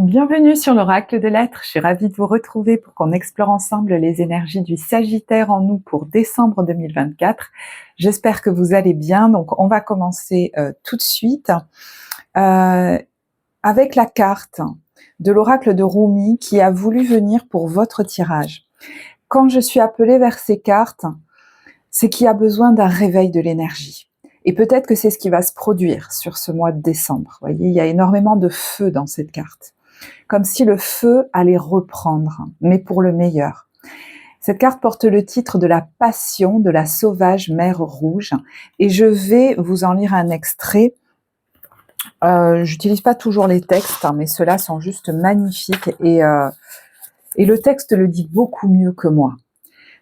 Bienvenue sur l'Oracle de l'Être, je suis ravie de vous retrouver pour qu'on explore ensemble les énergies du Sagittaire en nous pour décembre 2024. J'espère que vous allez bien, donc on va commencer tout de suite avec la carte de l'Oracle de Rumi qui a voulu venir pour votre tirage. Quand je suis appelée vers ces cartes, c'est qu'il y a besoin d'un réveil de l'énergie. Et peut-être que c'est ce qui va se produire sur ce mois de décembre. Vous voyez, il y a énormément de feu dans cette carte. Comme si le feu allait reprendre, mais pour le meilleur. Cette carte porte le titre de la passion de la sauvage mer rouge, et je vais vous en lire un extrait. J'utilise pas toujours les textes, mais ceux-là sont juste magnifiques, et le texte le dit beaucoup mieux que moi.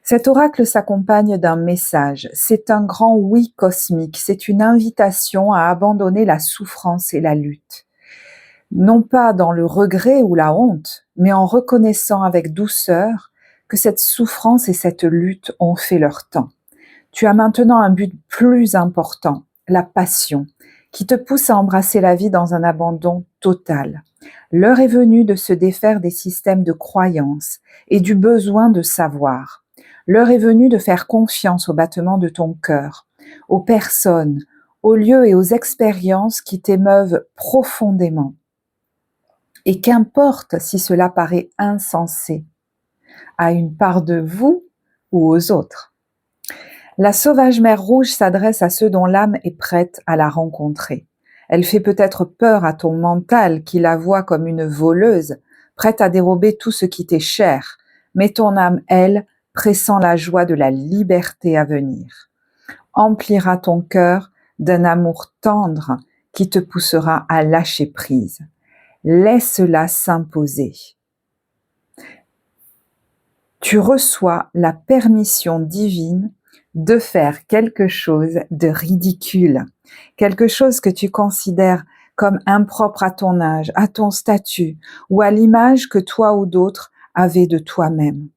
Cet oracle s'accompagne d'un message. C'est un grand oui cosmique, c'est une invitation à abandonner la souffrance et la lutte. Non pas dans le regret ou la honte, mais en reconnaissant avec douceur que cette souffrance et cette lutte ont fait leur temps. Tu as maintenant un but plus important, la passion, qui te pousse à embrasser la vie dans un abandon total. L'heure est venue de se défaire des systèmes de croyances et du besoin de savoir. L'heure est venue de faire confiance au battement de ton cœur, aux personnes, aux lieux et aux expériences qui t'émeuvent profondément. Et qu'importe si cela paraît insensé à une part de vous ou aux autres. La sauvage mer rouge s'adresse à ceux dont l'âme est prête à la rencontrer. Elle fait peut-être peur à ton mental qui la voit comme une voleuse, prête à dérober tout ce qui t'est cher, mais ton âme, elle, pressent la joie de la liberté à venir. Emplira ton cœur d'un amour tendre qui te poussera à lâcher prise. Laisse-la s'imposer. Tu reçois la permission divine de faire quelque chose de ridicule, quelque chose que tu considères comme impropre à ton âge, à ton statut ou à l'image que toi ou d'autres avaient de toi-même.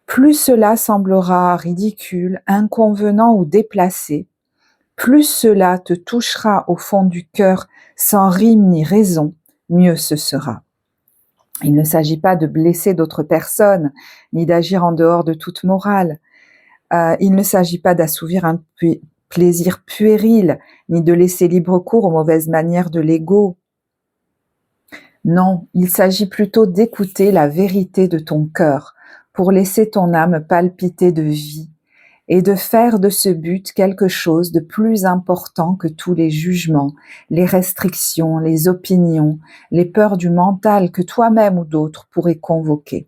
Plus cela semblera ridicule, inconvenant ou déplacé, plus cela te touchera au fond du cœur sans rime ni raison, mieux ce sera. Il ne s'agit pas de blesser d'autres personnes, ni d'agir en dehors de toute morale. Il ne s'agit pas d'assouvir un plaisir puéril, ni de laisser libre cours aux mauvaises manières de l'ego. Non, il s'agit plutôt d'écouter la vérité de ton cœur pour laisser ton âme palpiter de vie et de faire de ce but quelque chose de plus important que tous les jugements, les restrictions, les opinions, les peurs du mental que toi-même ou d'autres pourraient convoquer.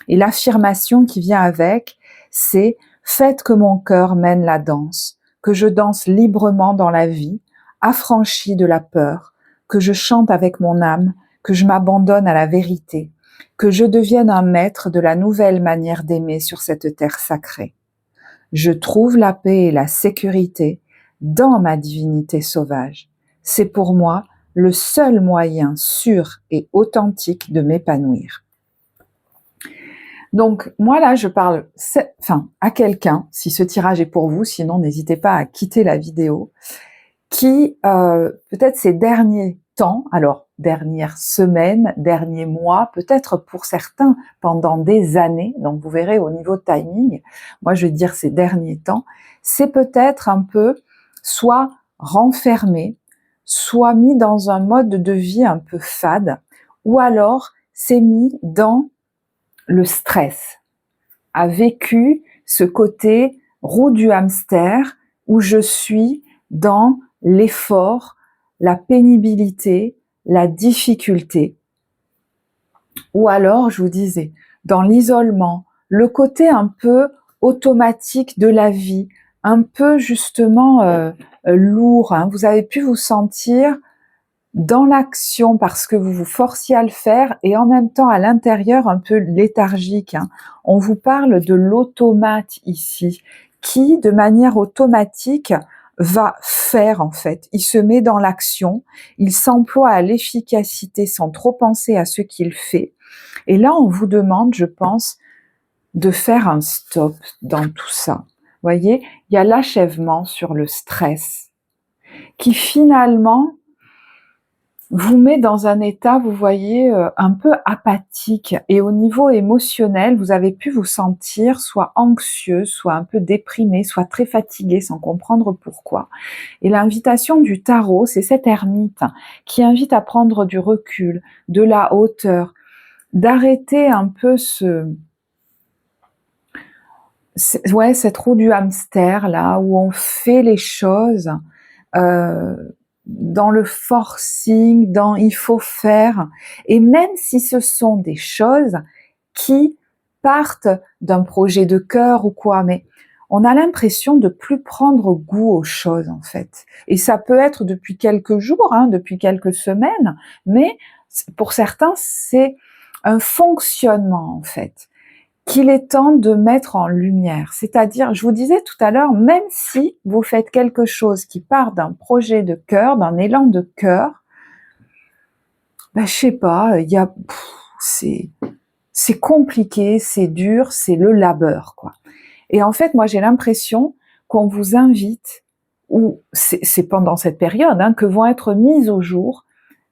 Et l'affirmation qui vient avec, c'est « Faites que mon cœur mène la danse, que je danse librement dans la vie, affranchi de la peur, que je chante avec mon âme, que je m'abandonne à la vérité, que je devienne un maître de la nouvelle manière d'aimer sur cette terre sacrée. Je trouve la paix et la sécurité dans ma divinité sauvage. C'est pour moi le seul moyen sûr et authentique de m'épanouir. » Donc moi là je parle à quelqu'un, si ce tirage est pour vous, sinon n'hésitez pas à quitter la vidéo, qui peut-être ces derniers temps, alors dernières semaines, derniers mois, peut-être pour certains pendant des années, donc vous verrez au niveau timing, moi je vais dire ces derniers temps, c'est peut-être un peu soit renfermé, soit mis dans un mode de vie un peu fade, ou alors c'est mis dans le stress, a vécu ce côté roue du hamster où je suis dans l'effort, la pénibilité, la difficulté. Ou alors, je vous disais, dans l'isolement, le côté un peu automatique de la vie, un peu justement lourd. Vous avez pu vous sentir dans l'action parce que vous vous forciez à le faire et en même temps à l'intérieur un peu léthargique. On vous parle de l'automate ici, qui de manière automatique va faire en fait. Il se met dans l'action, il s'emploie à l'efficacité sans trop penser à ce qu'il fait. Et là, on vous demande, je pense, de faire un stop dans tout ça. Vous voyez, il y a l'achèvement sur le stress qui finalement vous met dans un état, vous voyez, un peu apathique. Et au niveau émotionnel, vous avez pu vous sentir soit anxieux, soit un peu déprimé, soit très fatigué sans comprendre pourquoi. Et l'invitation du tarot, c'est cette ermite qui invite à prendre du recul, de la hauteur, d'arrêter un peu cette roue du hamster là, où on fait les choses euh, dans le forcing, dans il faut faire, et même si ce sont des choses qui partent d'un projet de cœur ou quoi, mais on a l'impression de plus prendre goût aux choses en fait. Et ça peut être depuis quelques jours, depuis quelques semaines, mais pour certains c'est un fonctionnement en fait qu'il est temps de mettre en lumière. C'est-à-dire, je vous disais tout à l'heure, même si vous faites quelque chose qui part d'un projet de cœur, d'un élan de cœur, je sais pas, c'est compliqué, c'est dur, c'est le labeur, quoi. Et en fait, moi, j'ai l'impression qu'on vous invite, ou c'est pendant cette période, que vont être mises au jour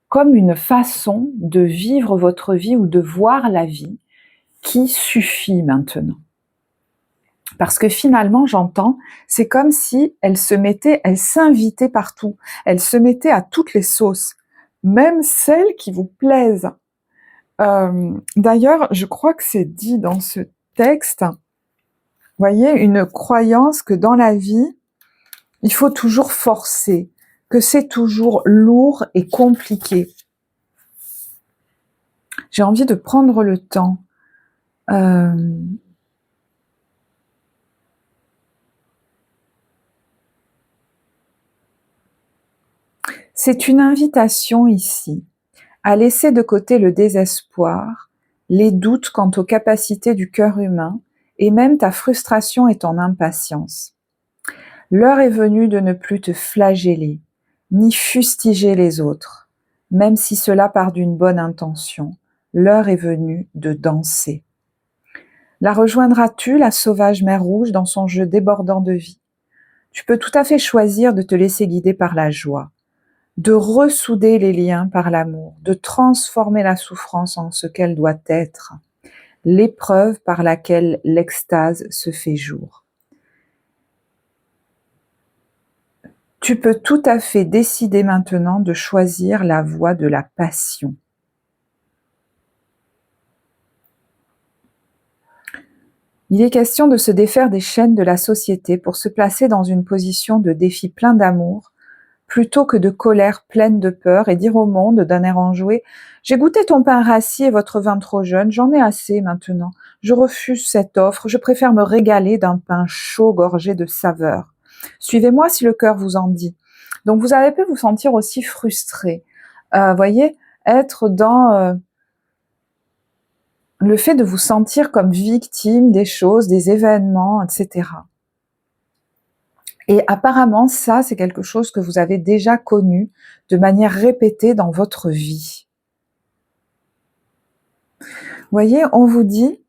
comme une façon de vivre votre vie ou de voir la vie qui suffit maintenant. Parce que finalement, j'entends, c'est comme si elle s'invitait partout. Elle se mettait à toutes les sauces, même celles qui vous plaisent. D'ailleurs, je crois que c'est dit dans ce texte, vous voyez, une croyance que dans la vie, il faut toujours forcer, que c'est toujours lourd et compliqué. J'ai envie de prendre le temps. C'est une invitation ici à laisser de côté le désespoir, les doutes quant aux capacités du cœur humain et même ta frustration et ton impatience. L'heure est venue de ne plus te flageller, ni fustiger les autres, même si cela part d'une bonne intention. L'heure est venue de danser. La rejoindras-tu, la sauvage mer Rouge, dans son jeu débordant de vie? Tu peux tout à fait choisir de te laisser guider par la joie, de ressouder les liens par l'amour, de transformer la souffrance en ce qu'elle doit être, l'épreuve par laquelle l'extase se fait jour. Tu peux tout à fait décider maintenant de choisir la voie de la passion. Il est question de se défaire des chaînes de la société pour se placer dans une position de défi plein d'amour, plutôt que de colère pleine de peur, et dire au monde d'un air enjoué « J'ai goûté ton pain rassis et votre vin trop jeune, j'en ai assez maintenant. Je refuse cette offre, je préfère me régaler d'un pain chaud gorgé de saveur. Suivez-moi si le cœur vous en dit. » Donc vous avez pu vous sentir aussi frustré. Voyez, être dans le fait de vous sentir comme victime des choses, des événements, etc. Et apparemment, ça, c'est quelque chose que vous avez déjà connu de manière répétée dans votre vie. Vous voyez, on vous dit,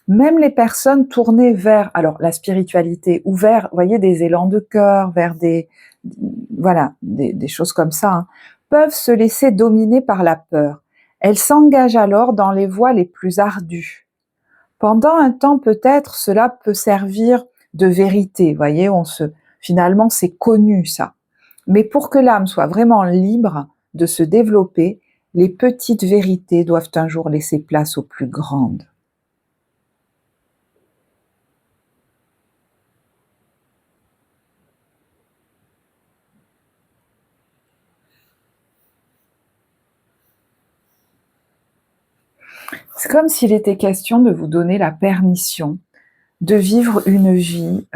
même les personnes tournées vers, alors la spiritualité, ou vers, vous voyez, des élans de cœur, vers des choses comme ça, peuvent se laisser dominer par la peur. Elles s'engagent alors dans les voies les plus ardues. Pendant un temps, peut-être, cela peut servir de vérité, vous voyez, finalement, c'est connu ça. Mais pour que l'âme soit vraiment libre de se développer, les petites vérités doivent un jour laisser place aux plus grandes. C'est comme s'il était question de vous donner la permission de vivre une vie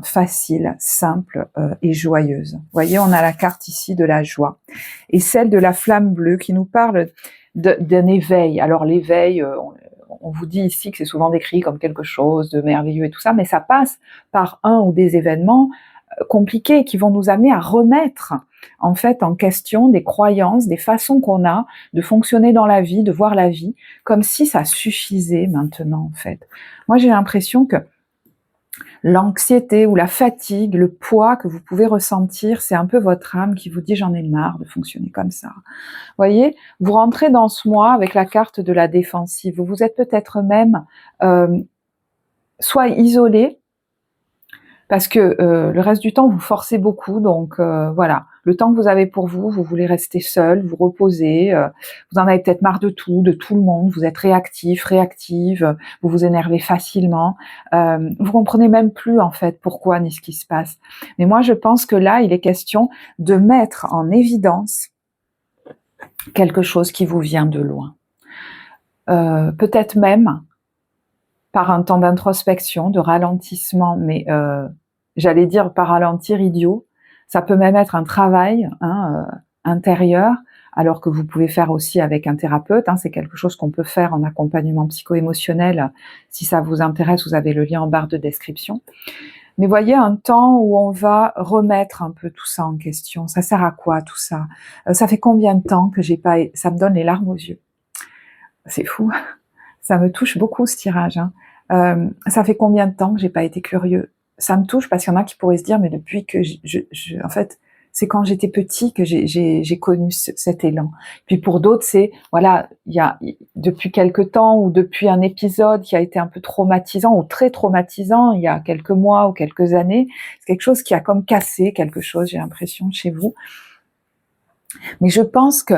facile, simple et joyeuse. Vous voyez, on a la carte ici de la joie et celle de la flamme bleue qui nous parle d'un éveil. Alors l'éveil, on vous dit ici que c'est souvent décrit comme quelque chose de merveilleux et tout ça, mais ça passe par un ou des événements compliqués qui vont nous amener à remettre en fait en question des croyances, des façons qu'on a de fonctionner dans la vie, de voir la vie, comme si ça suffisait maintenant en fait. Moi j'ai l'impression que l'anxiété ou la fatigue, le poids que vous pouvez ressentir, c'est un peu votre âme qui vous dit j'en ai marre de fonctionner comme ça. Vous voyez, vous rentrez dans ce mois avec la carte de la défensive. Vous êtes peut-être même soit isolé, parce que le reste du temps vous forcez beaucoup, donc voilà, le temps que vous avez pour vous, vous voulez rester seul, vous reposer, vous en avez peut-être marre de tout le monde, vous êtes réactif, réactive, vous vous énervez facilement, vous comprenez même plus en fait pourquoi ni ce qui se passe. Mais moi je pense que là il est question de mettre en évidence quelque chose qui vous vient de loin. Peut-être même par un temps d'introspection, de ralentissement, mais j'allais dire par ralentir idiot, ça peut même être un travail intérieur, alors que vous pouvez faire aussi avec un thérapeute, c'est quelque chose qu'on peut faire en accompagnement psycho-émotionnel. Si ça vous intéresse, vous avez le lien en barre de description. Mais voyez, un temps où on va remettre un peu tout ça en question. Ça sert à quoi tout ça? Ça fait combien de temps que j'ai pas... Ça me donne les larmes aux yeux. C'est fou. Ça me touche beaucoup ce tirage. Ça fait combien de temps que j'ai pas été curieux? Ça me touche parce qu'il y en a qui pourraient se dire mais depuis que en fait c'est quand j'étais petit que j'ai connu cet élan. Puis pour d'autres c'est voilà, il y a depuis quelque temps ou depuis un épisode qui a été un peu traumatisant ou très traumatisant il y a quelques mois ou quelques années, c'est quelque chose qui a comme cassé quelque chose, j'ai l'impression chez vous. Mais je pense que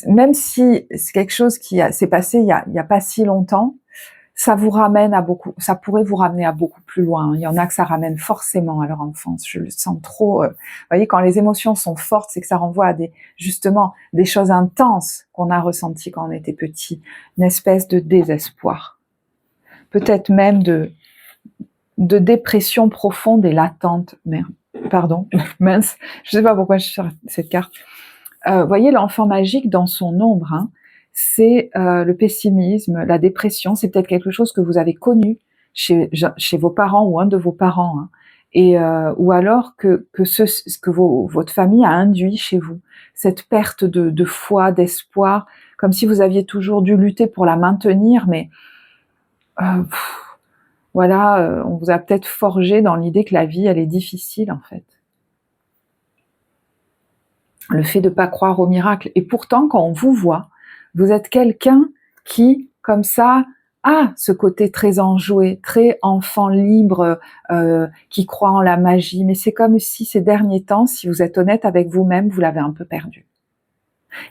même si c'est quelque chose qui s'est passé il y a pas si longtemps, ça vous ramène à beaucoup, ça pourrait vous ramener à beaucoup plus loin. Il y en a que ça ramène forcément à leur enfance. Je le sens trop. Vous voyez, quand les émotions sont fortes, c'est que ça renvoie à justement des choses intenses qu'on a ressenties quand on était petit. Une espèce de désespoir. Peut-être même de dépression profonde et latente. Merde, pardon, mince. Je sais pas pourquoi je sors cette carte. Voyez, l'enfant magique dans son ombre, c'est le pessimisme, la dépression, c'est peut-être quelque chose que vous avez connu chez vos parents ou un de vos parents, et ou alors que votre famille a induit chez vous, cette perte de foi, d'espoir, comme si vous aviez toujours dû lutter pour la maintenir, mais voilà, on vous a peut-être forgé dans l'idée que la vie, elle est difficile en fait. Le fait de ne pas croire au miracle. Et pourtant, quand on vous voit, vous êtes quelqu'un qui, comme ça, a ce côté très enjoué, très enfant libre, qui croit en la magie. Mais c'est comme si ces derniers temps, si vous êtes honnête avec vous-même, vous l'avez un peu perdu.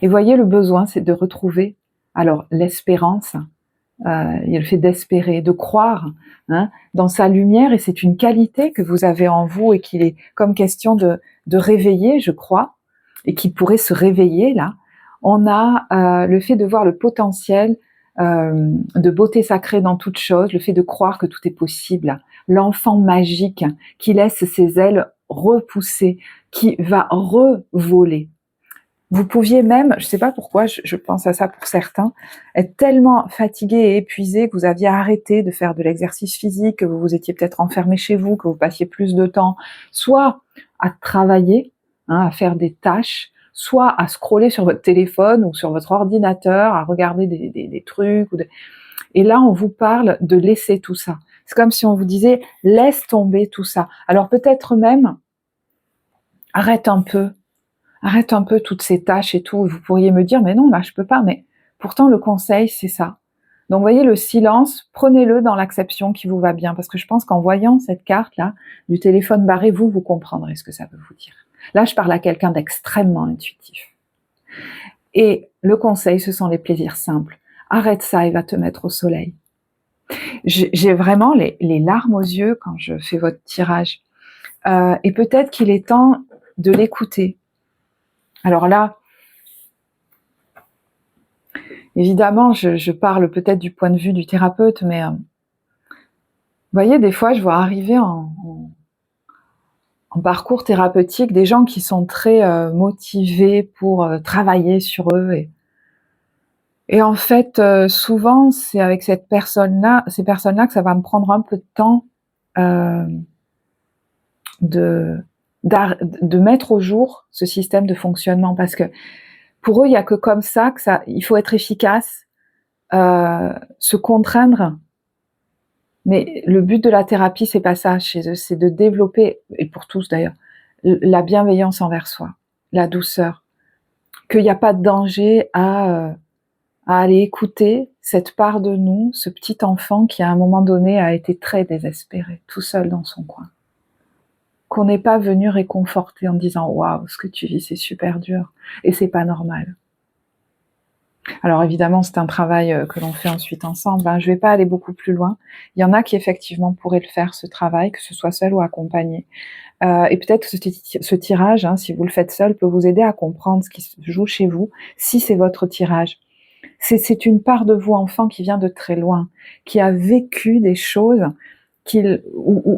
Et voyez, le besoin, c'est de retrouver alors l'espérance, il y a le fait d'espérer, de croire dans sa lumière, et c'est une qualité que vous avez en vous et qu'il est comme question de réveiller, je crois, et qui pourrait se réveiller là. On a le fait de voir le potentiel de beauté sacrée dans toute chose, le fait de croire que tout est possible, l'enfant magique qui laisse ses ailes repousser, qui va revoler. Vous pouviez même, je ne sais pas pourquoi, je pense à ça pour certains, être tellement fatigué et épuisé que vous aviez arrêté de faire de l'exercice physique, que vous vous étiez peut-être enfermé chez vous, que vous passiez plus de temps, soit à travailler, à faire des tâches, soit à scroller sur votre téléphone ou sur votre ordinateur, à regarder des trucs. Et là, on vous parle de laisser tout ça. C'est comme si on vous disait, laisse tomber tout ça. Alors peut-être même, arrête un peu toutes ces tâches et tout. Vous pourriez me dire, mais non, là, je peux pas. Mais pourtant, le conseil, c'est ça. Donc, vous voyez, le silence, prenez-le dans l'acception qui vous va bien. Parce que je pense qu'en voyant cette carte-là, du téléphone barré, vous comprendrez ce que ça veut vous dire. Là, je parle à quelqu'un d'extrêmement intuitif. Et le conseil, ce sont les plaisirs simples. Arrête ça et va te mettre au soleil. J'ai vraiment les larmes aux yeux quand je fais votre tirage. Et peut-être qu'il est temps de l'écouter. Alors là, évidemment, je parle peut-être du point de vue du thérapeute, mais vous voyez, des fois, je vois arriver en parcours thérapeutique des gens qui sont très motivés pour travailler sur eux. Et en fait, souvent, c'est avec ces personnes-là que ça va me prendre un peu de temps de mettre au jour ce système de fonctionnement, parce que pour eux, il n'y a que comme ça il faut être efficace, se contraindre Mais le but de la thérapie, c'est pas ça chez eux, c'est de développer, et pour tous d'ailleurs, la bienveillance envers soi, la douceur, qu'il n'y a pas de danger à aller écouter cette part de nous, ce petit enfant qui à un moment donné a été très désespéré, tout seul dans son coin. Qu'on n'est pas venu réconforter en disant « Waouh, ce que tu vis, c'est super dur et c'est pas normal ». Alors évidemment, c'est un travail que l'on fait ensuite ensemble. Je ne vais pas aller beaucoup plus loin. Il y en a qui effectivement pourraient le faire, ce travail, que ce soit seul ou accompagné. Et peut-être que ce tirage, si vous le faites seul, peut vous aider à comprendre ce qui se joue chez vous, si c'est votre tirage. C'est une part de vous, enfant, qui vient de très loin, qui a vécu des choses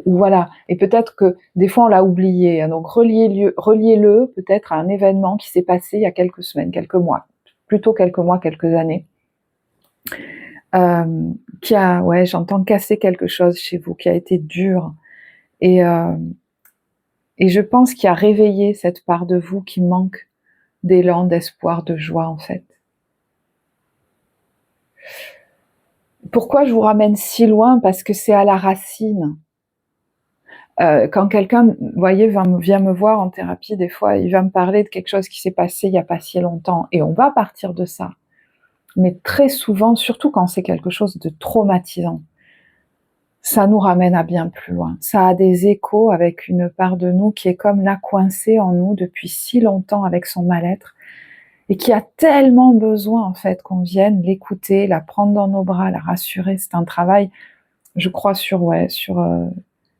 voilà. Et peut-être que des fois on l'a oublié. Donc reliez-le peut-être à un événement qui s'est passé il y a quelques semaines, quelques mois, plutôt quelques mois, quelques années, qui a, j'entends casser quelque chose chez vous, qui a été dur. Et je pense qu'il a réveillé cette part de vous qui manque d'élan, d'espoir, de joie en fait. Pourquoi je vous ramène si loin? Parce que c'est à la racine. Quand quelqu'un, vous voyez, vient me voir en thérapie, des fois, il va me parler de quelque chose qui s'est passé il n'y a pas si longtemps, et on va partir de ça. Mais très souvent, surtout quand c'est quelque chose de traumatisant, ça nous ramène à bien plus loin. Ça a des échos avec une part de nous qui est comme là coincée en nous depuis si longtemps avec son mal-être, et qui a tellement besoin en fait qu'on vienne l'écouter, la prendre dans nos bras, la rassurer. C'est un travail, je crois, sur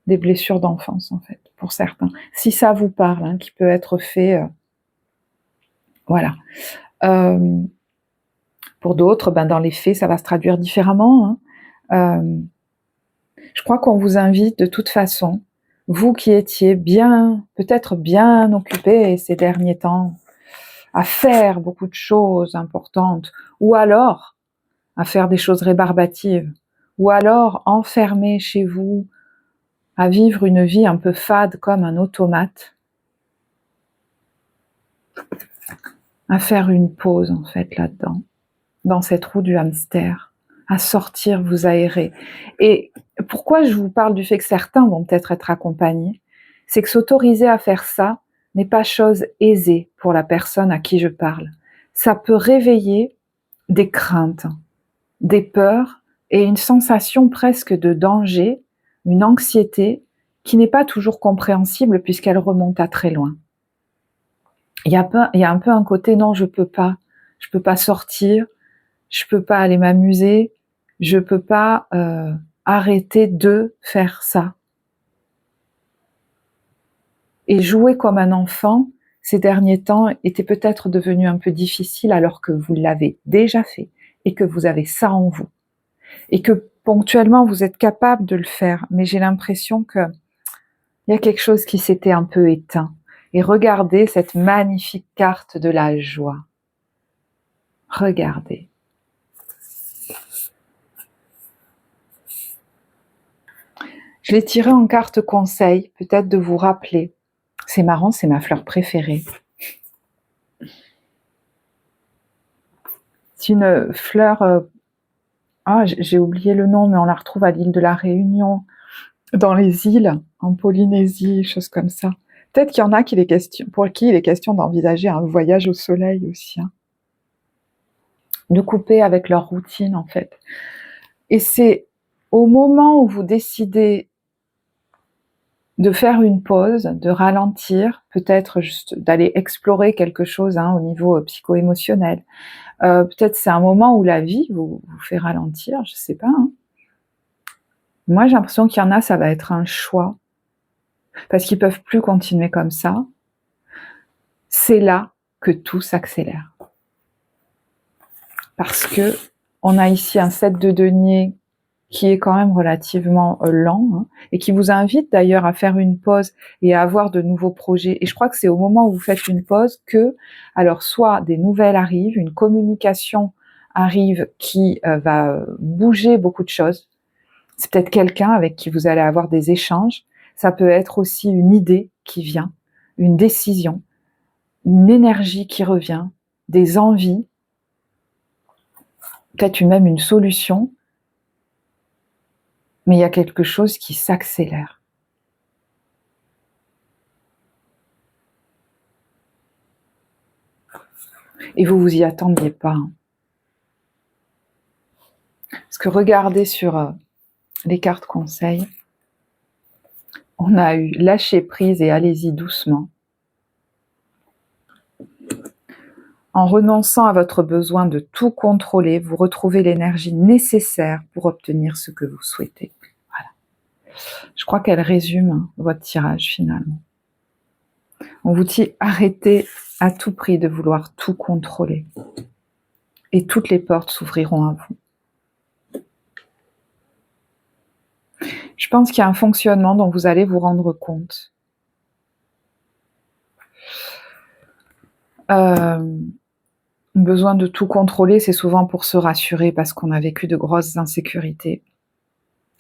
des blessures d'enfance en fait, pour certains. Si ça vous parle, qui peut être fait, voilà. Pour d'autres, dans les faits, ça va se traduire différemment. Je crois qu'on vous invite de toute façon, vous qui étiez peut-être bien occupé ces derniers temps, à faire beaucoup de choses importantes, ou alors à faire des choses rébarbatives, ou alors enfermé chez vous, à vivre une vie un peu fade comme un automate, à faire une pause en fait là-dedans, dans cette roue du hamster, à sortir, vous aérer. Et pourquoi je vous parle du fait que certains vont peut-être être accompagnés, c'est que s'autoriser à faire ça n'est pas chose aisée pour la personne à qui je parle. Ça peut réveiller des craintes, des peurs et une sensation presque de danger, une anxiété qui n'est pas toujours compréhensible puisqu'elle remonte à très loin. Il y a un peu un côté non, je peux pas sortir, je peux pas aller m'amuser, je peux pas arrêter de faire ça. Et jouer comme un enfant, ces derniers temps, était peut-être devenu un peu difficile alors que vous l'avez déjà fait et que vous avez ça en vous. Et que ponctuellement, vous êtes capable de le faire. Mais j'ai l'impression que il y a quelque chose qui s'était un peu éteint. Et regardez cette magnifique carte de la joie. Regardez. Je l'ai tiré en carte conseil, peut-être de vous rappeler. C'est marrant, c'est ma fleur préférée. C'est une fleur, j'ai oublié le nom, mais on la retrouve à l'île de la Réunion, dans les îles, en Polynésie, choses comme ça. Peut-être qu'il y en a pour qui il est question d'envisager un voyage au soleil aussi. De couper avec leur routine, en fait. Et c'est au moment où vous décidez de faire une pause, de ralentir, peut-être juste d'aller explorer quelque chose au niveau psycho-émotionnel. Peut-être c'est un moment où la vie vous fait ralentir, je sais pas. Moi, j'ai l'impression qu'il y en a, ça va être un choix, parce qu'ils peuvent plus continuer comme ça. C'est là que tout s'accélère. Parce que on a ici un 7 de denier qui est quand même relativement lent, et qui vous invite d'ailleurs à faire une pause et à avoir de nouveaux projets. Et je crois que c'est au moment où vous faites une pause que, alors soit des nouvelles arrivent, une communication arrive qui va bouger beaucoup de choses. C'est peut-être quelqu'un avec qui vous allez avoir des échanges. Ça peut être aussi une idée qui vient, une décision, une énergie qui revient, des envies, peut-être même une solution. mais il y a quelque chose qui s'accélère. Et vous vous y attendiez pas. Parce que regardez sur les cartes conseils, on a eu lâcher prise et allez-y doucement. En renonçant à votre besoin de tout contrôler, vous retrouvez l'énergie nécessaire pour obtenir ce que vous souhaitez. Voilà. Je crois qu'elle résume votre tirage finalement. On vous dit arrêtez à tout prix de vouloir tout contrôler. Et toutes les portes s'ouvriront à vous. Je pense qu'il y a un fonctionnement dont vous allez vous rendre compte. Besoin de tout contrôler, c'est souvent pour se rassurer parce qu'on a vécu de grosses insécurités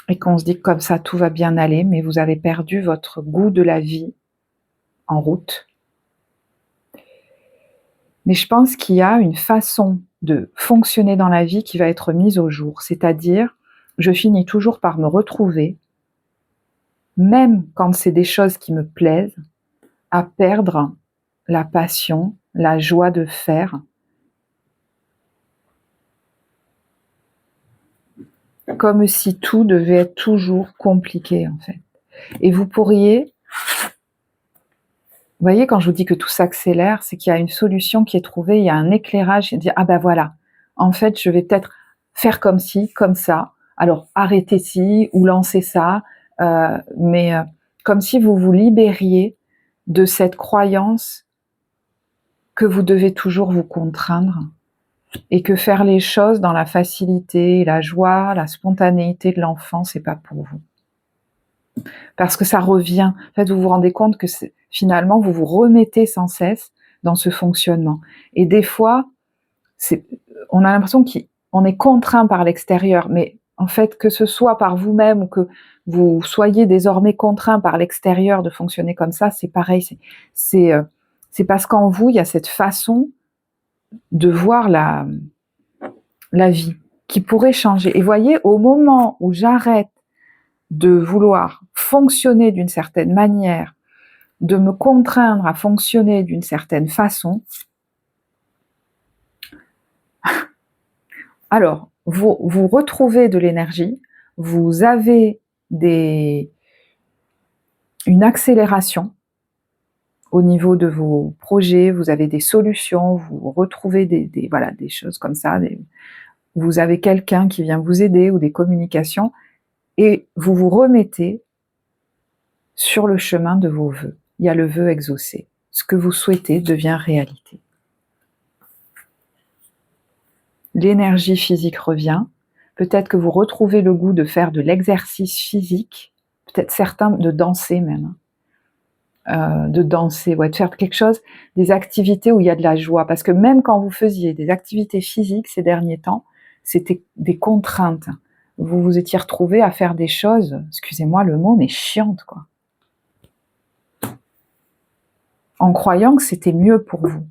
et qu'on se dit que comme ça tout va bien aller, mais vous avez perdu votre goût de la vie en route. Mais je pense qu'il y a une façon de fonctionner dans la vie qui va être mise au jour, c'est-à-dire je finis toujours par me retrouver, même quand c'est des choses qui me plaisent, à perdre la passion, la joie de faire. Comme si tout devait être toujours compliqué en fait. Et vous pourriez, vous voyez quand je vous dis que tout s'accélère, c'est qu'il y a une solution qui est trouvée, il y a un éclairage, et dire ah ben voilà, en fait je vais peut-être faire comme ci, comme ça, alors arrêtez ci ou lancez ça, mais comme si vous vous libériez de cette croyance que vous devez toujours vous contraindre et que faire les choses dans la facilité, la joie, la spontanéité de l'enfant, c'est pas pour vous. Parce que ça revient. En fait, vous vous rendez compte que finalement, vous vous remettez sans cesse dans ce fonctionnement. Et des fois, on a l'impression qu'on est contraint par l'extérieur, mais en fait, que ce soit par vous-même ou que vous soyez désormais contraint par l'extérieur de fonctionner comme ça, c'est pareil. C'est parce qu'en vous, il y a cette façon de voir la vie qui pourrait changer. Et voyez, au moment où j'arrête de vouloir fonctionner d'une certaine manière, de me contraindre à fonctionner d'une certaine façon, alors vous retrouvez de l'énergie, vous avez une accélération au niveau de vos projets, vous avez des solutions, vous retrouvez des choses comme ça, vous avez quelqu'un qui vient vous aider ou des communications, et vous vous remettez sur le chemin de vos vœux. Il y a le vœu exaucé. Ce que vous souhaitez devient réalité. L'énergie physique revient. Peut-être que vous retrouvez le goût de faire de l'exercice physique, peut-être certains de danser même. De danser, de faire quelque chose, des activités où il y a de la joie. Parce que même quand vous faisiez des activités physiques ces derniers temps, c'était des contraintes. Vous vous étiez retrouvés à faire des choses, excusez-moi le mot, mais chiantes, quoi. En croyant que c'était mieux pour vous.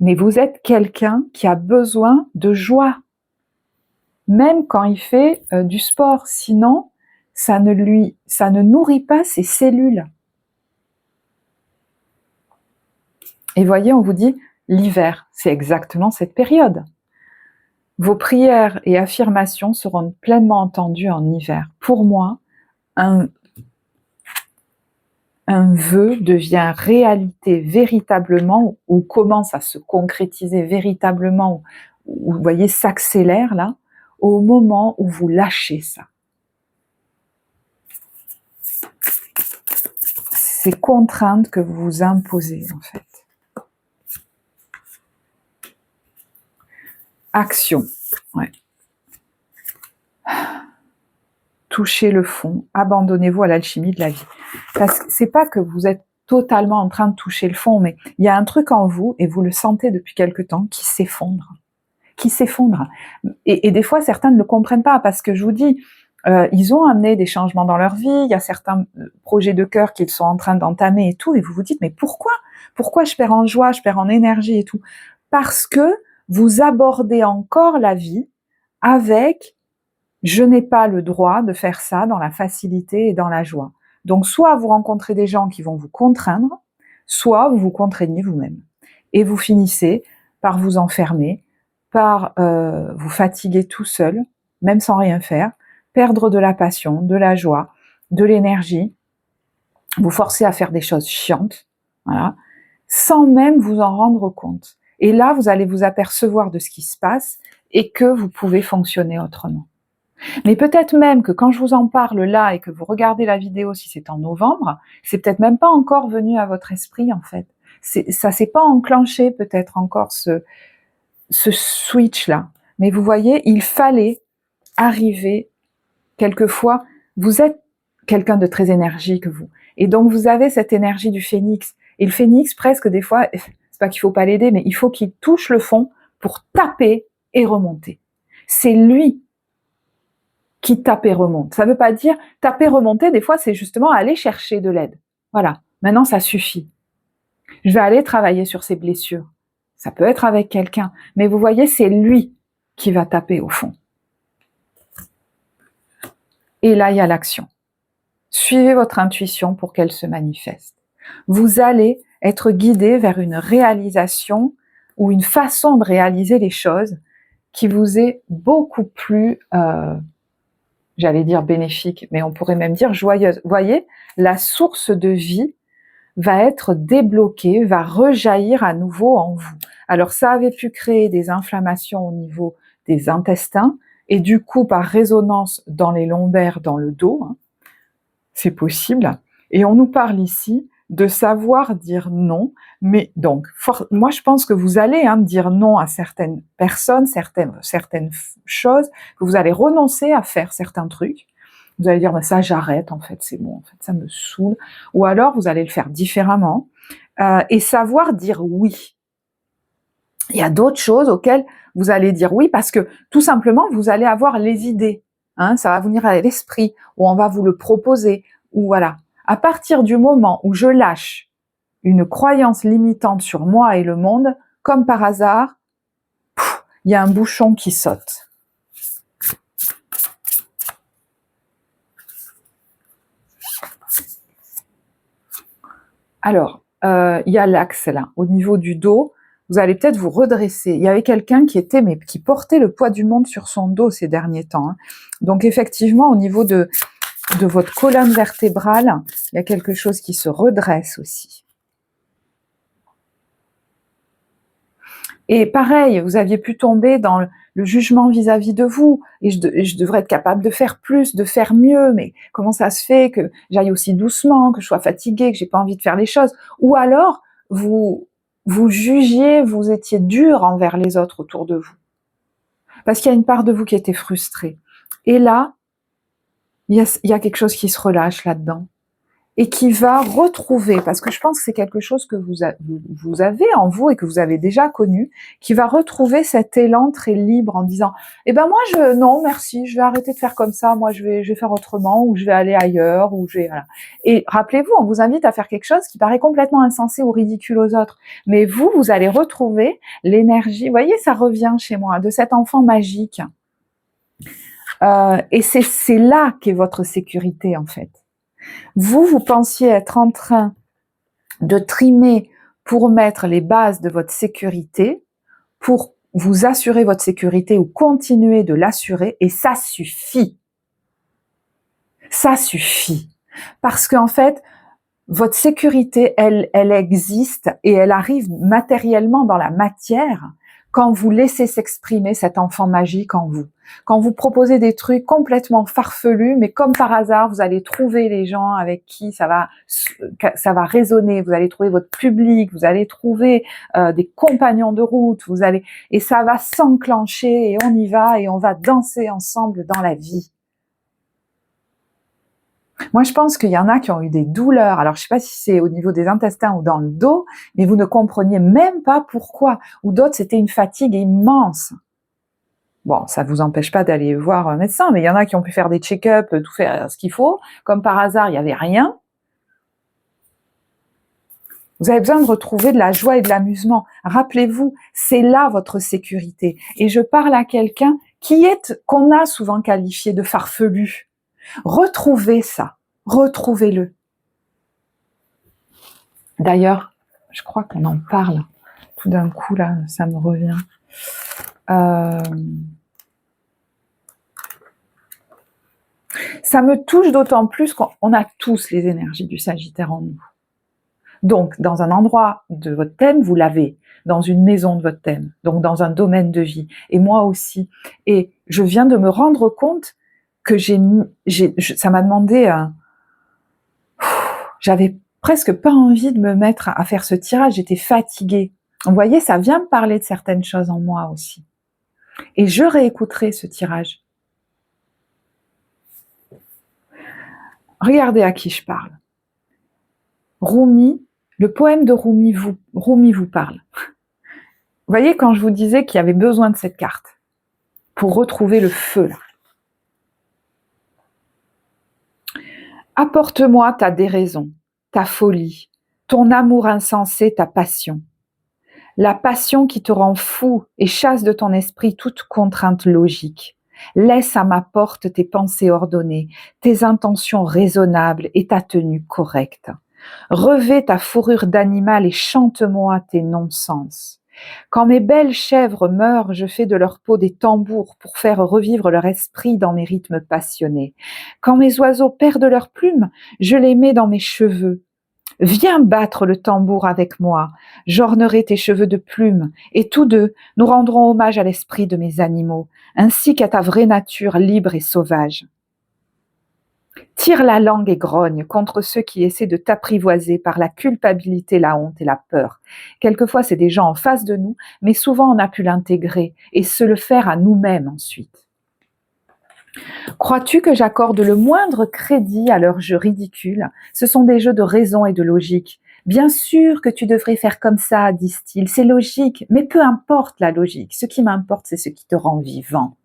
Mais vous êtes quelqu'un qui a besoin de joie, même quand il fait du sport. Sinon, ça ne nourrit pas ses cellules. Et voyez, on vous dit, l'hiver, c'est exactement cette période. Vos prières et affirmations seront pleinement entendues en hiver. Pour moi, un vœu devient réalité véritablement, ou commence à se concrétiser véritablement, ou vous voyez, s'accélère là, au moment où vous lâchez ça. Ces contraintes que vous vous imposez, en fait. Action, ouais. Touchez le fond, abandonnez-vous à l'alchimie de la vie. Parce que c'est pas que vous êtes totalement en train de toucher le fond, mais il y a un truc en vous, et vous le sentez depuis quelque temps, qui s'effondre. Et des fois, certains ne le comprennent pas, parce que je vous dis, ils ont amené des changements dans leur vie, il y a certains projets de cœur qu'ils sont en train d'entamer et tout, et vous vous dites, mais pourquoi je perds en joie, je perds en énergie et tout? Parce que vous abordez encore la vie avec je n'ai pas le droit de faire ça dans la facilité et dans la joie. Donc soit vous rencontrez des gens qui vont vous contraindre, soit vous vous contraignez vous-même. Et vous finissez par vous enfermer, par vous fatiguer tout seul, même sans rien faire, perdre de la passion, de la joie, de l'énergie, vous forcer à faire des choses chiantes, voilà, sans même vous en rendre compte. Et là, vous allez vous apercevoir de ce qui se passe et que vous pouvez fonctionner autrement. Mais peut-être même que quand je vous en parle là et que vous regardez la vidéo, si c'est en novembre, c'est peut-être même pas encore venu à votre esprit en fait. Ça s'est pas enclenché peut-être encore ce switch là. Mais vous voyez, il fallait arriver quelquefois. Vous êtes quelqu'un de très énergique vous, et donc vous avez cette énergie du phénix. Et le phénix presque des fois, c'est pas qu'il faut pas l'aider, mais il faut qu'il touche le fond pour taper et remonter. C'est lui qui tape et remonte. Ça veut pas dire taper, remonter, des fois c'est justement aller chercher de l'aide. Voilà, maintenant ça suffit. Je vais aller travailler sur ses blessures. Ça peut être avec quelqu'un, mais vous voyez, c'est lui qui va taper au fond. Et là, il y a l'action. Suivez votre intuition pour qu'elle se manifeste. Vous allez être guidé vers une réalisation ou une façon de réaliser les choses qui vous est beaucoup plus j'allais dire bénéfique, mais on pourrait même dire joyeuse. Vous voyez, la source de vie va être débloquée, va rejaillir à nouveau en vous. Alors ça avait pu créer des inflammations au niveau des intestins, et du coup par résonance dans les lombaires, dans le dos, hein, c'est possible. Et on nous parle ici de savoir dire non, mais donc, moi je pense que vous allez dire non à certaines personnes, certaines choses, que vous allez renoncer à faire certains trucs. Vous allez dire, ça j'arrête, en fait, c'est bon, en fait, ça me saoule. Ou alors vous allez le faire différemment et savoir dire oui. Il y a d'autres choses auxquelles vous allez dire oui parce que tout simplement vous allez avoir les idées. Hein, ça va venir à l'esprit, ou on va vous le proposer, ou voilà. À partir du moment où je lâche une croyance limitante sur moi et le monde, comme par hasard, il y a un bouchon qui saute. Alors, il y a l'axe là, au niveau du dos, vous allez peut-être vous redresser. Il y avait quelqu'un qui portait le poids du monde sur son dos ces derniers temps. Hein. Donc effectivement, au niveau de votre colonne vertébrale, il y a quelque chose qui se redresse aussi. Et pareil, vous aviez pu tomber dans le jugement vis-à-vis de vous, et je devrais être capable de faire plus, de faire mieux, mais comment ça se fait que j'aille aussi doucement, que je sois fatiguée, que j'ai pas envie de faire les choses, ou alors vous jugiez, vous étiez dur envers les autres autour de vous, parce qu'il y a une part de vous qui était frustrée. Et là, il y a quelque chose qui se relâche là-dedans, et qui va retrouver, parce que je pense que c'est quelque chose que vous avez en vous et que vous avez déjà connu, qui va retrouver cet élan très libre en disant « Eh ben moi, non, merci, je vais arrêter de faire comme ça, moi je vais faire autrement, ou je vais aller ailleurs, ou je vais… » voilà. Et rappelez-vous, on vous invite à faire quelque chose qui paraît complètement insensé ou ridicule aux autres, mais vous allez retrouver l'énergie, vous voyez, ça revient chez moi, de cet enfant magique. Et c'est là qu'est votre sécurité, en fait. Vous pensiez être en train de trimer pour mettre les bases de votre sécurité, pour vous assurer votre sécurité ou continuer de l'assurer, et ça suffit. Ça suffit. Parce qu'en fait, votre sécurité, elle existe et elle arrive matériellement dans la matière quand vous laissez s'exprimer cet enfant magique en vous. Quand vous proposez des trucs complètement farfelus, mais comme par hasard, vous allez trouver les gens avec qui ça va résonner, vous allez trouver votre public, vous allez trouver des compagnons de route, et ça va s'enclencher et on y va et on va danser ensemble dans la vie. Moi, je pense qu'il y en a qui ont eu des douleurs. Alors, je sais pas si c'est au niveau des intestins ou dans le dos, mais vous ne compreniez même pas pourquoi. Ou d'autres, c'était une fatigue immense. Bon, ça vous empêche pas d'aller voir un médecin, mais il y en a qui ont pu faire des check-up, tout faire ce qu'il faut. Comme par hasard, il n'y avait rien. Vous avez besoin de retrouver de la joie et de l'amusement. Rappelez-vous, c'est là votre sécurité. Et je parle à quelqu'un qu'on a souvent qualifié de farfelu. Retrouvez ça, retrouvez-le. D'ailleurs, je crois qu'on en parle. Tout d'un coup, là, ça me revient. Ça me touche d'autant plus qu'on a tous les énergies du Sagittaire en nous. Donc, dans un endroit de votre thème, vous l'avez. Dans une maison de votre thème. Donc, dans un domaine de vie. Et moi aussi. Et je viens de me rendre compte que ça m'a demandé j'avais presque pas envie de me mettre à faire ce tirage. J'étais fatiguée. Vous voyez, ça vient me parler de certaines choses en moi aussi. Et je réécouterai ce tirage. Regardez à qui je parle. Rumi, le poème de Rumi vous parle. Vous voyez, quand je vous disais qu'il y avait besoin de cette carte pour retrouver le feu, là. Apporte-moi ta déraison, ta folie, ton amour insensé, ta passion. La passion qui te rend fou et chasse de ton esprit toute contrainte logique. Laisse à ma porte tes pensées ordonnées, tes intentions raisonnables et ta tenue correcte. Revêt ta fourrure d'animal et chante-moi tes non-sens. Quand mes belles chèvres meurent, je fais de leur peau des tambours pour faire revivre leur esprit dans mes rythmes passionnés. Quand mes oiseaux perdent leurs plumes, je les mets dans mes cheveux. Viens battre le tambour avec moi, j'ornerai tes cheveux de plumes, et tous deux, nous rendrons hommage à l'esprit de mes animaux, ainsi qu'à ta vraie nature libre et sauvage. Tire la langue et grogne contre ceux qui essaient de t'apprivoiser par la culpabilité, la honte et la peur. Quelquefois, c'est des gens en face de nous, mais souvent on a pu l'intégrer et se le faire à nous-mêmes ensuite. Crois-tu que j'accorde le moindre crédit à leurs jeux ridicules? Ce sont des jeux de raison et de logique. Bien sûr que tu devrais faire comme ça, disent-ils, c'est logique, mais peu importe la logique. Ce qui m'importe, c'est ce qui te rend vivant.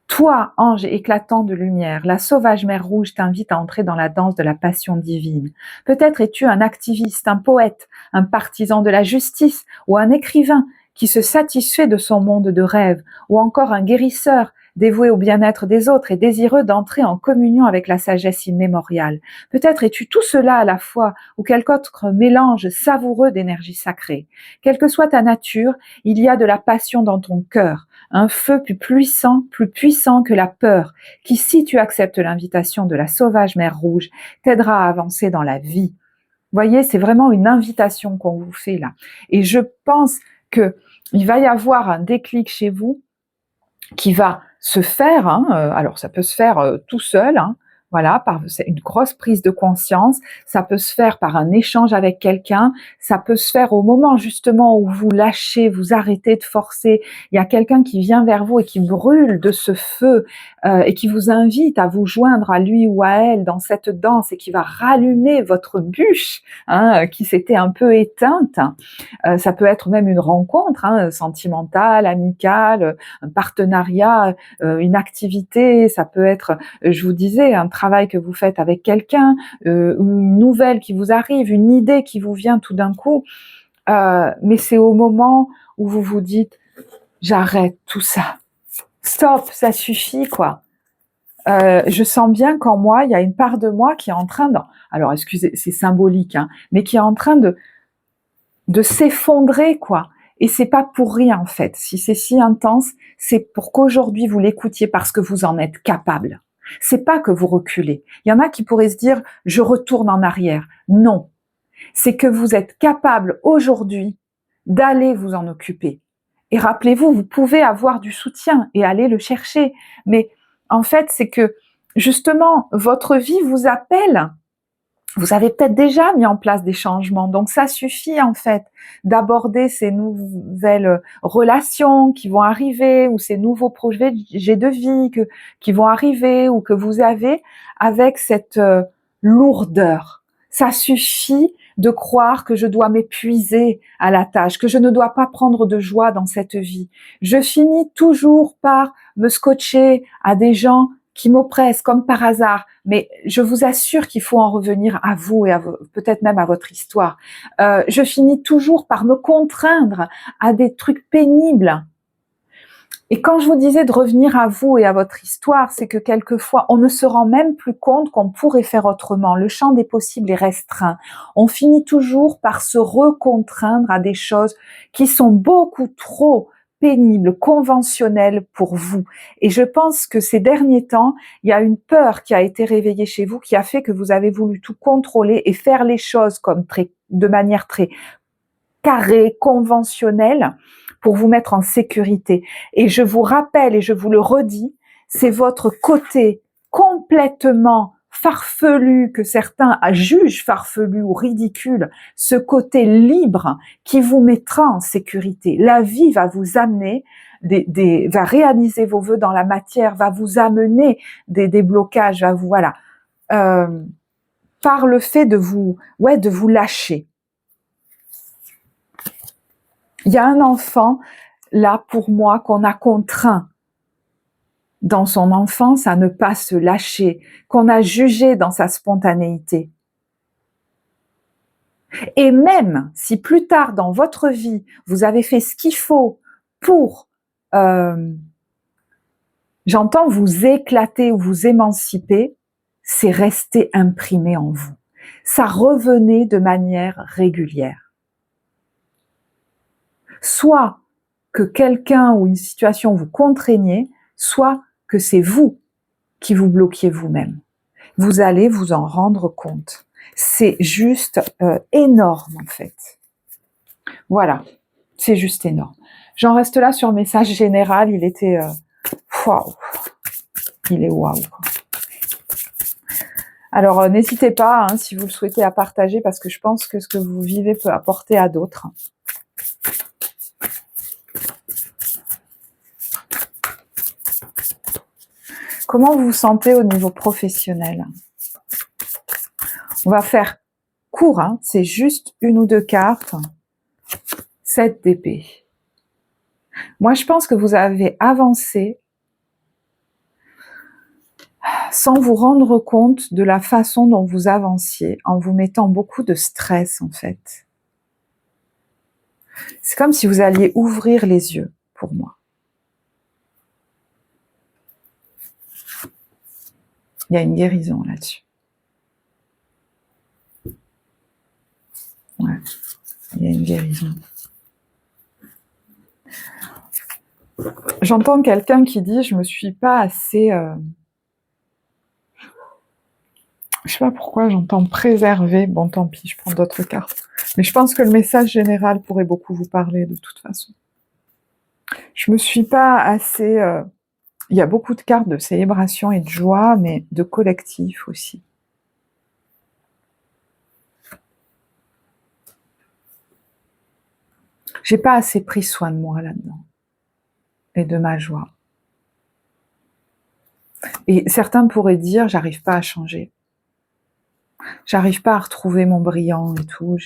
Toi, ange éclatant de lumière, la sauvage mer rouge t'invite à entrer dans la danse de la passion divine. Peut-être es-tu un activiste, un poète, un partisan de la justice, ou un écrivain qui se satisfait de son monde de rêve, ou encore un guérisseur, dévoué au bien-être des autres et désireux d'entrer en communion avec la sagesse immémoriale. Peut-être es-tu tout cela à la fois, ou quelque autre mélange savoureux d'énergie sacrée. Quelle que soit ta nature, il y a de la passion dans ton cœur, un feu plus puissant que la peur, qui, si tu acceptes l'invitation de la sauvage mer rouge, t'aidera à avancer dans la vie. Voyez, c'est vraiment une invitation qu'on vous fait là. Et je pense que il va y avoir un déclic chez vous qui va se faire, alors ça peut se faire tout seul, voilà, c'est une grosse prise de conscience, ça peut se faire par un échange avec quelqu'un, ça peut se faire au moment justement où vous lâchez, vous arrêtez de forcer, il y a quelqu'un qui vient vers vous et qui brûle de ce feu et qui vous invite à vous joindre à lui ou à elle dans cette danse et qui va rallumer votre bûche qui s'était un peu éteinte. Ça peut être même une rencontre sentimentale, amicale, un partenariat, une activité, ça peut être, je vous disais, un travail que vous faites avec quelqu'un, une nouvelle qui vous arrive, une idée qui vous vient tout d'un coup, mais c'est au moment où vous vous dites « j'arrête tout ça, stop, ça suffit quoi ». Je sens bien qu'en moi, il y a une part de moi qui est en train de, alors excusez, c'est symbolique, mais qui est en train de s'effondrer quoi. Et c'est pas pour rien en fait. Si c'est si intense, c'est pour qu'aujourd'hui vous l'écoutiez parce que vous en êtes capable. C'est pas que vous reculez. Il y en a qui pourraient se dire je retourne en arrière. Non. C'est que vous êtes capable aujourd'hui d'aller vous en occuper. Et rappelez-vous, vous pouvez avoir du soutien et aller le chercher. Mais en fait, c'est que justement, votre vie vous appelle. Vous avez peut-être déjà mis en place des changements, donc ça suffit en fait d'aborder ces nouvelles relations qui vont arriver ou ces nouveaux projets de vie qui vont arriver ou que vous avez avec cette lourdeur. Ça suffit de croire que je dois m'épuiser à la tâche, que je ne dois pas prendre de joie dans cette vie. Je finis toujours par me scotcher à des gens qui m'oppressent comme par hasard, mais je vous assure qu'il faut en revenir à vous et peut-être même à votre histoire. Je finis toujours par me contraindre à des trucs pénibles. Et quand je vous disais de revenir à vous et à votre histoire, c'est que quelquefois, on ne se rend même plus compte qu'on pourrait faire autrement. Le champ des possibles est restreint. On finit toujours par se recontraindre à des choses qui sont beaucoup trop pénibles, conventionnelles pour vous. Et je pense que ces derniers temps, il y a une peur qui a été réveillée chez vous, qui a fait que vous avez voulu tout contrôler et faire les choses comme de manière très carrée, conventionnelle, pour vous mettre en sécurité. Et je vous rappelle et je vous le redis, c'est votre côté complètement farfelu, que certains jugent farfelu ou ridicule, ce côté libre qui vous mettra en sécurité. La vie va vous amener va réaliser vos vœux dans la matière, va vous amener des blocages, va vous, voilà, par le fait de vous lâcher. Il y a un enfant, là, pour moi, qu'on a contraint dans son enfance à ne pas se lâcher, qu'on a jugé dans sa spontanéité. Et même si plus tard dans votre vie, vous avez fait ce qu'il faut pour, j'entends vous éclater ou vous émanciper, c'est resté imprimé en vous. Ça revenait de manière régulière. Soit que quelqu'un ou une situation vous contraignait, soit que c'est vous qui vous bloquiez vous-même. Vous allez vous en rendre compte. C'est juste énorme en fait. Voilà, c'est juste énorme. J'en reste là sur message général, il était waouh, il est waouh. Alors n'hésitez pas, hein, si vous le souhaitez, à partager parce que je pense que ce que vous vivez peut apporter à d'autres. Comment vous vous sentez au niveau professionnel? On va faire court, hein, c'est juste une ou deux cartes. 7 d'épée. Moi, je pense que vous avez avancé sans vous rendre compte de la façon dont vous avanciez, en vous mettant beaucoup de stress, en fait. C'est comme si vous alliez ouvrir les yeux, pour moi. Il y a une guérison là-dessus. Ouais, il y a une guérison. J'entends quelqu'un qui dit « je me suis pas assez... Je sais pas pourquoi j'entends préserver. Bon, tant pis, je prends d'autres cartes. Mais je pense que le message général pourrait beaucoup vous parler de toute façon. Je me suis pas assez... Il y a beaucoup de cartes de célébration et de joie, mais de collectif aussi. J'ai pas assez pris soin de moi là-dedans. Et de ma joie. Et certains pourraient dire, j'arrive pas à changer. J'arrive pas à retrouver mon brillant et tout.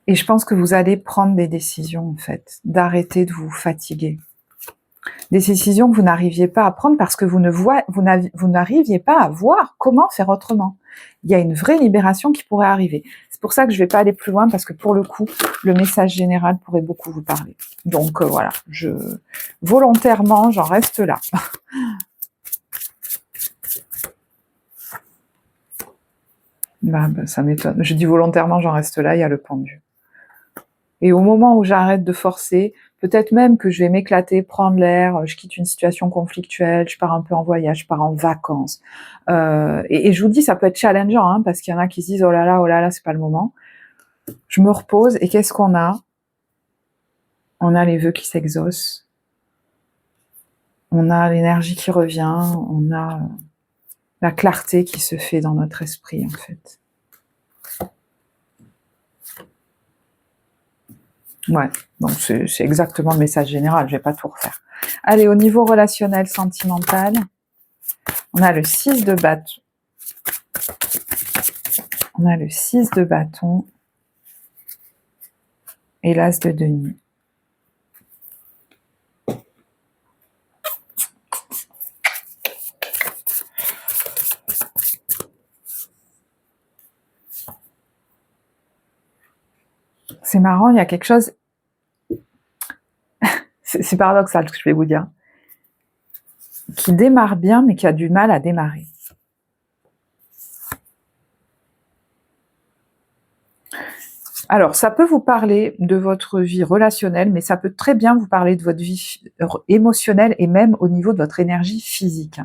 Et je pense que vous allez prendre des décisions, en fait, d'arrêter de vous fatiguer. Des décisions que vous n'arriviez pas à prendre parce que vous n'arriviez pas à voir comment faire autrement. Il y a une vraie libération qui pourrait arriver. C'est pour ça que je ne vais pas aller plus loin parce que pour le coup, le message général pourrait beaucoup vous parler. Donc voilà, volontairement, j'en reste là. Bah, ça m'étonne. Je dis volontairement, j'en reste là, il y a le pendu. Et au moment où j'arrête de forcer, peut-être même que je vais m'éclater, prendre l'air, je quitte une situation conflictuelle, je pars un peu en voyage, je pars en vacances. Et je vous dis, ça peut être challengeant, hein, parce qu'il y en a qui se disent « oh là là, c'est pas le moment ». Je me repose, et qu'est-ce qu'on a? On a les vœux qui s'exaucent. On a l'énergie qui revient, on a la clarté qui se fait dans notre esprit, en fait. Ouais, donc c'est exactement le message général, je vais pas tout refaire. Allez, au niveau relationnel, sentimental, on a le 6 de bâton. On a le 6 de bâton et l'as de denier. c'est marrant, il y a quelque chose, c'est paradoxal ce que je vais vous dire, qui démarre bien mais qui a du mal à démarrer. Alors, ça peut vous parler de votre vie relationnelle, mais ça peut très bien vous parler de votre vie émotionnelle et même au niveau de votre énergie physique,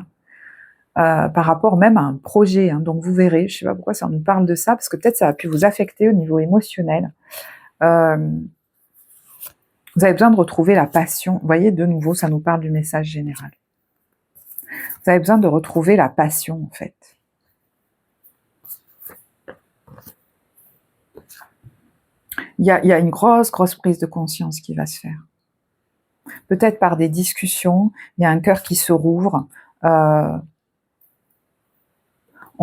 par rapport même à un projet. Donc vous verrez, je ne sais pas pourquoi ça nous parle de ça, parce que peut-être ça a pu vous affecter au niveau émotionnel. Vous avez besoin de retrouver la passion. Vous voyez, de nouveau, ça nous parle du message général. Vous avez besoin de retrouver la passion, en fait. Il y a une grosse prise de conscience qui va se faire. Peut-être par des discussions, il y a un cœur qui se rouvre. On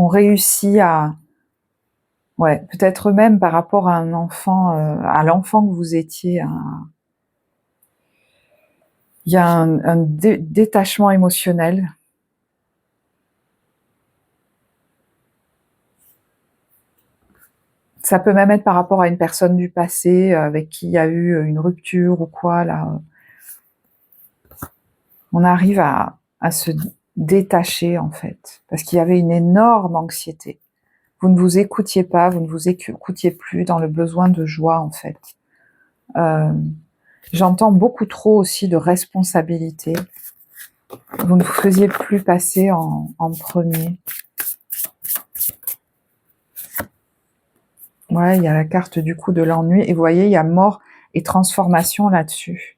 réussit à... Ouais, peut-être même par rapport à un enfant, à l'enfant que vous étiez. Il y a un détachement émotionnel. Ça peut même être par rapport à une personne du passé avec qui il y a eu une rupture ou quoi, là. On arrive à se détacher, en fait, parce qu'il y avait une énorme anxiété. Vous ne vous écoutiez pas, vous ne vous écoutiez plus dans le besoin de joie, en fait. J'entends beaucoup trop aussi de responsabilité. Vous ne vous faisiez plus passer en premier. Ouais, il y a la carte du coup de l'ennui. Et vous voyez, il y a mort et transformation là-dessus.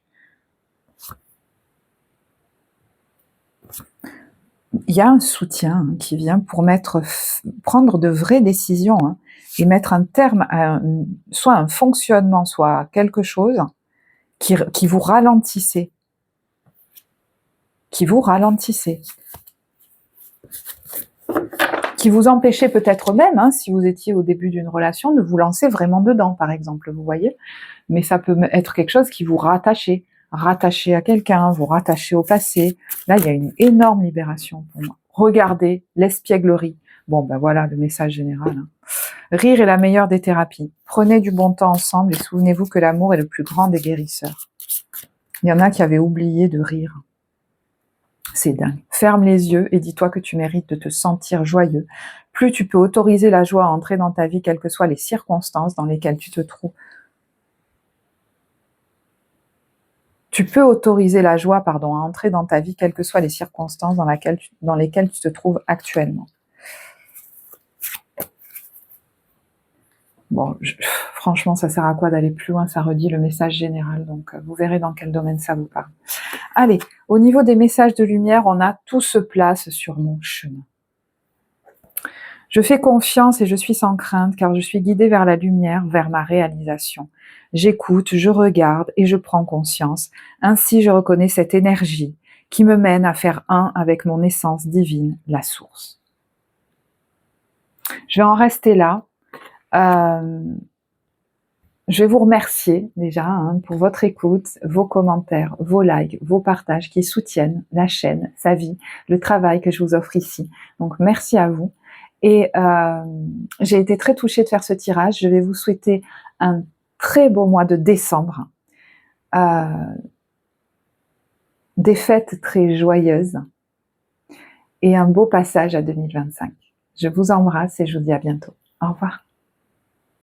Il y a un soutien qui vient pour prendre de vraies décisions et mettre un terme à soit un fonctionnement, soit quelque chose qui vous ralentissait. Qui vous ralentissait. Qui vous empêchait peut-être même, si vous étiez au début d'une relation, de vous lancer vraiment dedans, par exemple, vous voyez. Mais ça peut être quelque chose qui vous rattachait à quelqu'un, vous rattachez au passé. Là, il y a une énorme libération pour moi. Regardez l'espièglerie. Bon, ben voilà le message général. Rire est la meilleure des thérapies. Prenez du bon temps ensemble et souvenez-vous que l'amour est le plus grand des guérisseurs. Il y en a qui avaient oublié de rire. C'est dingue. Ferme les yeux et dis-toi que tu mérites de te sentir joyeux. Plus tu peux autoriser la joie à entrer dans ta vie, quelles que soient les circonstances dans lesquelles tu te trouves. Tu peux autoriser la joie, à entrer dans ta vie, quelles que soient les circonstances dans lesquelles tu te trouves actuellement. Bon, franchement, ça sert à quoi d'aller plus loin? Ça redit le message général, donc vous verrez dans quel domaine ça vous parle. Allez, au niveau des messages de lumière, on a tout se place sur mon chemin. Je fais confiance et je suis sans crainte, car je suis guidée vers la lumière, vers ma réalisation. J'écoute, je regarde et je prends conscience. Ainsi, je reconnais cette énergie qui me mène à faire un avec mon essence divine, la source. Je vais en rester là. Je vais vous remercier déjà pour votre écoute, vos commentaires, vos likes, vos partages qui soutiennent la chaîne, sa vie, le travail que je vous offre ici. Donc merci à vous. Et j'ai été très touchée de faire ce tirage. Je vais vous souhaiter un très beau mois de décembre. Des fêtes très joyeuses. Et un beau passage à 2025. Je vous embrasse et je vous dis à bientôt. Au revoir.